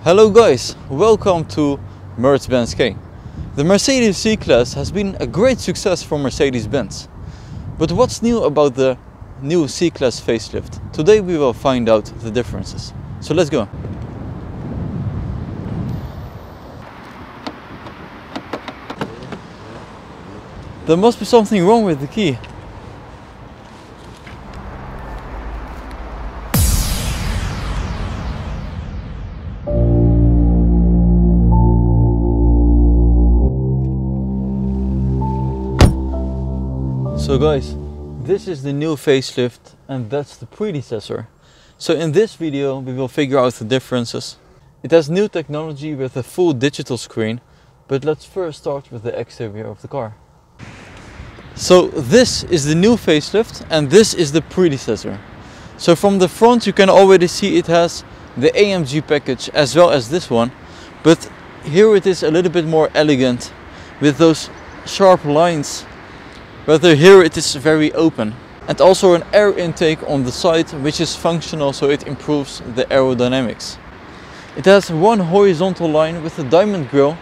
Hello guys, welcome to MercBenzKing. The Mercedes C Class has been a great success for Mercedes-Benz. But what's new about the new C Class facelift? Today we will find out the differences. So let's go. There must be something wrong with the key. So guys, this is the new facelift and that's the predecessor. So in this video we will figure out the differences. It has new technology with a full digital screen, but let's first start with the exterior of the car. So this is the new facelift and this is the predecessor. So from the front you can already see it has the AMG package as well as this one, but here it is a little bit more elegant with those sharp lines. But here it is very open, and also an air intake on the side which is functional, so it improves the aerodynamics. It has one horizontal line with a diamond grille,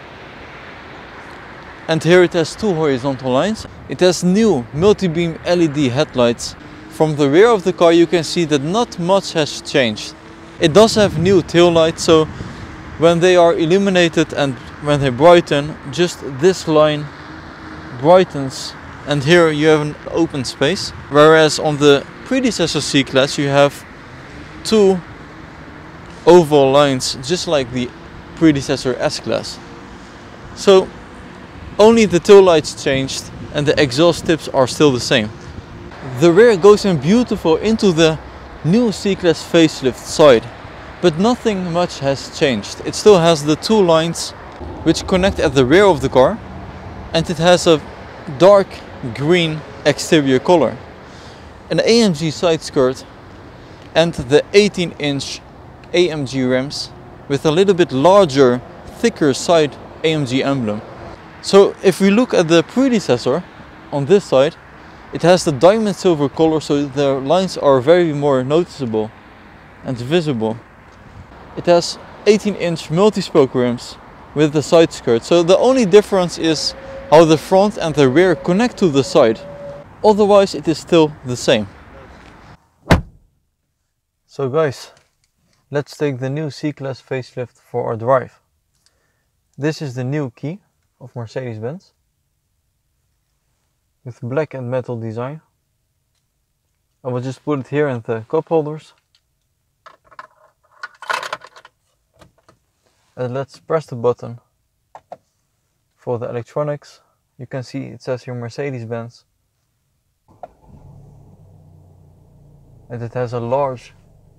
and here it has two horizontal lines. It has new multi-beam LED headlights. From the rear of the car you can see that not much has changed. It does have new tail lights, so when they are illuminated and when they brighten, just this line brightens. And here you have an open space, whereas on the predecessor C Class you have two oval lines, just like the predecessor S Class. So only the tail lights changed and the exhaust tips are still the same. The rear goes in beautiful into the new C Class facelift side, but nothing much has changed. It still has the two lines which connect at the rear of the car, and it has a dark green exterior color, an AMG side skirt, and the 18-inch AMG rims with a little bit larger, thicker side AMG emblem. So if we look at the predecessor on this side, it has the diamond silver color, so the lines are very more noticeable and visible. It has 18-inch multi-spoke rims with the side skirt, so the only difference is how the front and the rear connect to the side. Otherwise it is still the same. So guys, let's take the new C Class facelift for a drive. This is the new key of Mercedes-Benz with black and metal design. I will just put it here in the cup holders. And let's press the button. For the electronics, you can see it says here Mercedes-Benz, and it has a large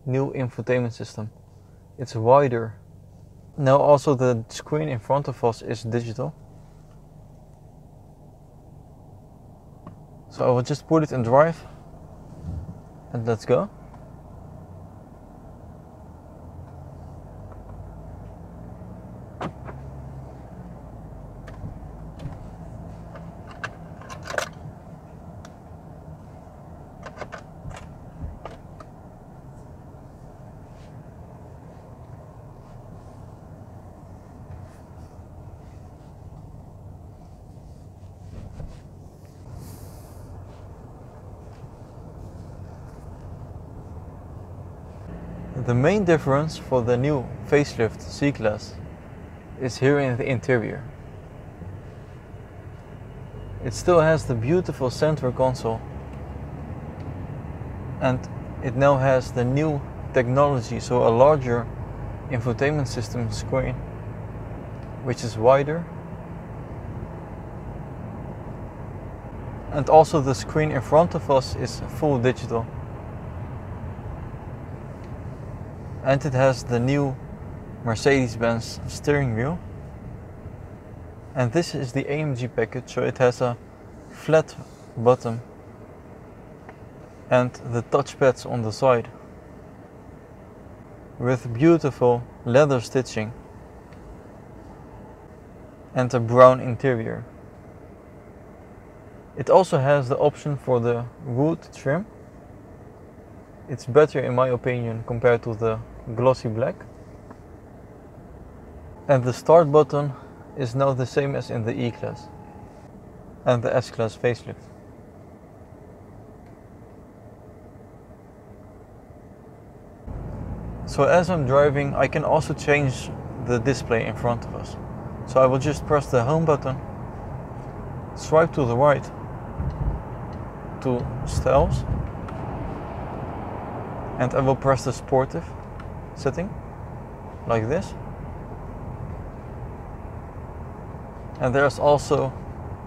new infotainment system. It's wider. Now also the screen in front of us is digital. So I will just put it in drive and let's go. The main difference for the new facelift C Class is here in the interior. It still has the beautiful center console, and it now has the new technology, so a larger infotainment system screen which is wider, and also the screen in front of us is full digital. And it has the new Mercedes-Benz steering wheel. And this is the AMG package, so it has a flat bottom and the touchpads on the side with beautiful leather stitching and a brown interior. It also has the option for the wood trim. It's better in my opinion compared to the glossy black. And the start button is now the same as in the E Class and the S Class facelift. So as I'm driving, I can also change the display in front of us. So I will just press the home button, swipe to the right to styles, and I will press the sportive setting like this. And there's also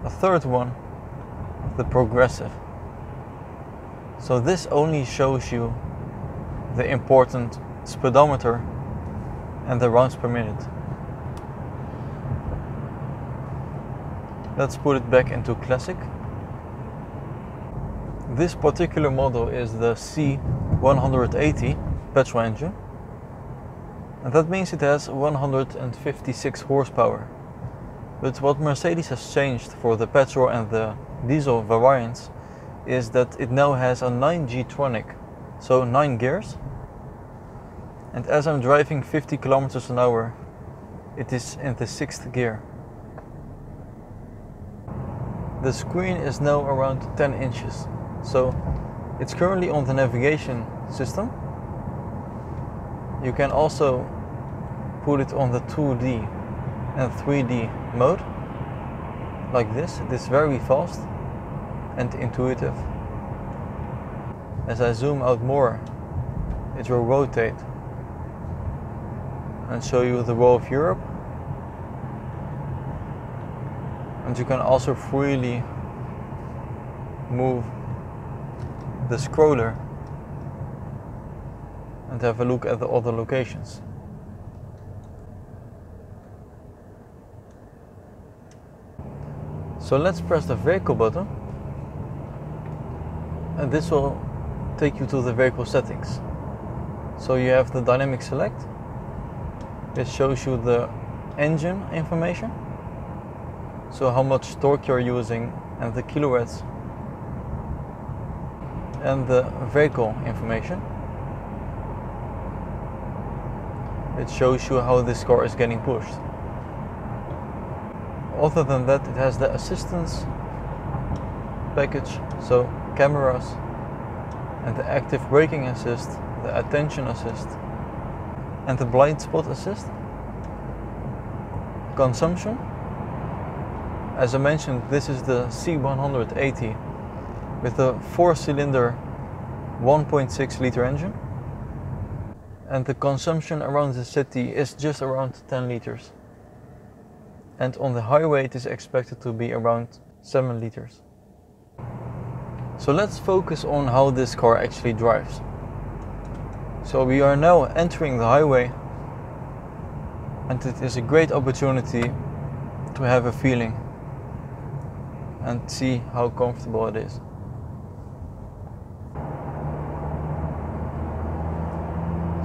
a third one, the progressive. So this only shows you the important speedometer and the rounds per minute. Let's put it back into classic. This particular model is the C180 petrol engine, and that means it has 156 horsepower. But what Mercedes has changed for the petrol and the diesel variants is that it now has a 9G-tronic, so 9 gears. And as I'm driving 50 kilometers an hour, it is in the 6th gear. The screen is now around 10 inches, so it's currently on the navigation system. You can also put it on the 2D and 3D mode, like this. It is very fast and intuitive. As I zoom out more, it will rotate and show you the whole of Europe. And you can also freely move the scroller and have a look at the other locations. So let's press the vehicle button, and this will take you to the vehicle settings. So you have the dynamic select. This shows you the engine information, so how much torque you're using and the kilowatts, and the vehicle information. It shows you how this car is getting pushed. Other than that, it has the assistance package, so cameras and the active braking assist, the attention assist, and the blind spot assist. Consumption. As I mentioned, this is the C180 with a 4-cylinder 1.6 liter engine, and the consumption around the city is just around 10 liters. And on the highway it is expected to be around 7 liters. So let's focus on how this car actually drives. So we are now entering the highway, and it is a great opportunity to have a feeling and see how comfortable it is.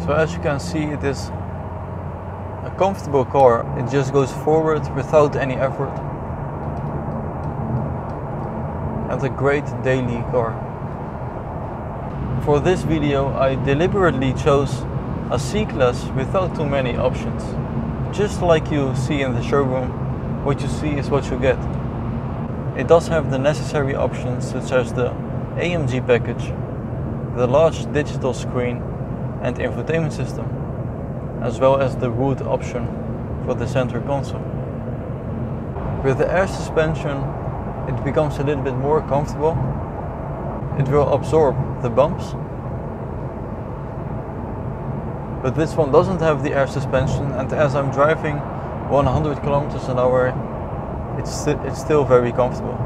So as you can see, it is a comfortable car. It just goes forward without any effort, and a great daily car. For this video I deliberately chose a C Class without too many options. Just like you see in the showroom, what you see is what you get. It does have the necessary options such as the AMG Package, the large digital screen and infotainment system, as well as the root option for the center console. With the air suspension, it becomes a little bit more comfortable. It will absorb the bumps. But this one doesn't have the air suspension, and as I'm driving 100 kilometers an hour, it's still very comfortable.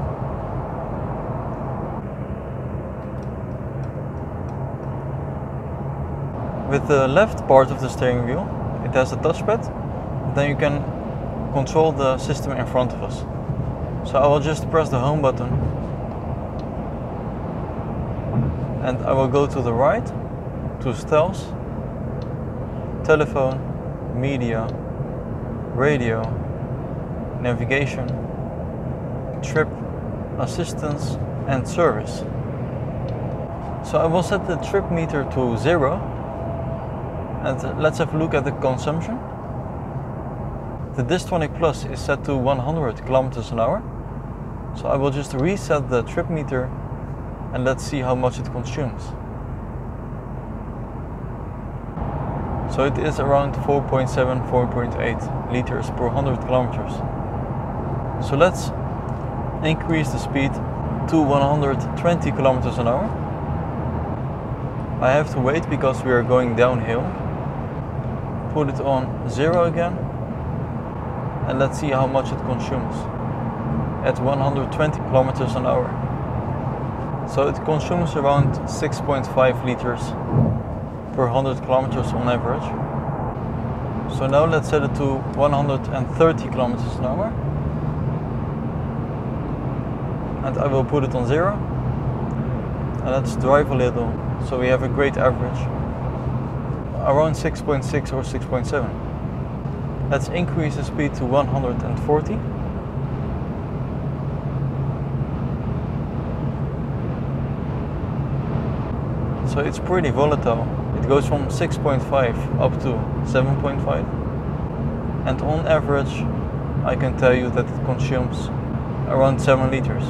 With the left part of the steering wheel, it has a touchpad. Then you can control the system in front of us. So I will just press the home button, and I will go to the right, to styles, telephone, media, radio, navigation, trip, assistance and service. So I will set the trip meter to 0, and let's have a look at the consumption. The Distronic Plus is set to 100 kilometers an hour. So I will just reset the trip meter and let's see how much it consumes. So it is around 4.7, 4.8 liters per 100 kilometers. So let's increase the speed to 120 kilometers an hour. I have to wait because we are going downhill. Put it on 0 again and let's see how much it consumes at 120 kilometers an hour. So it consumes around 6.5 liters per 100 kilometers on average. So now let's set it to 130 kilometers an hour. And I will put it on 0. And let's drive a little so we have a great average. Around 6.6 or 6.7. Let's increase the speed to 140. So it's pretty volatile. It goes from 6.5 up to 7.5. And on average, I can tell you that it consumes around 7 liters.